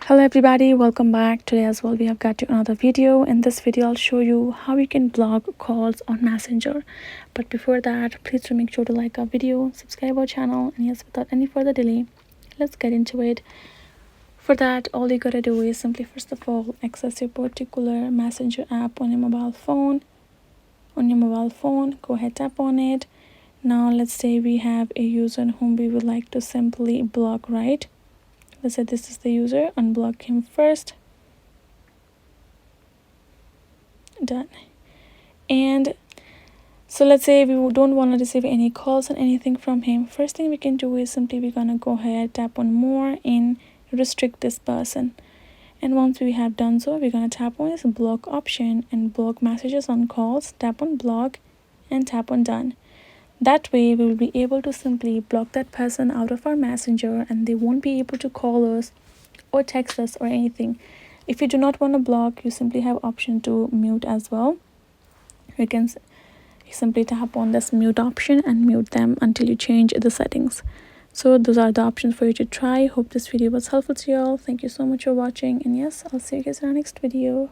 Hello everybody, welcome back. Today as well we have got to another video. In this video I'll show you how you can block calls on Messenger. But before that, please do make sure to like our video, subscribe our channel, and yes, without any further delay, let's get into it. For that, all you gotta do is simply first of all access your particular Messenger app on your mobile phone. Go ahead, tap on it. Now let's say we have a user whom we would like to simply block, right? Let's say this is the user, unblock him first. Done. And so let's say we don't want to receive any calls or anything from him. First thing we can do is simply we're gonna go ahead, tap on more and restrict this person. And once we have done so, we're gonna tap on this block option and block messages on calls. Tap on block and tap on done. That way we will be able to simply block that person out of our Messenger and they won't be able to call us or text us or anything. If you do not want to block, you simply have option to mute as well. You can simply tap on this mute option and mute them until you change the settings. So those are the options for you to try. Hope this video was helpful to you all. Thank you so much for watching, and yes, I'll see you guys in our next video.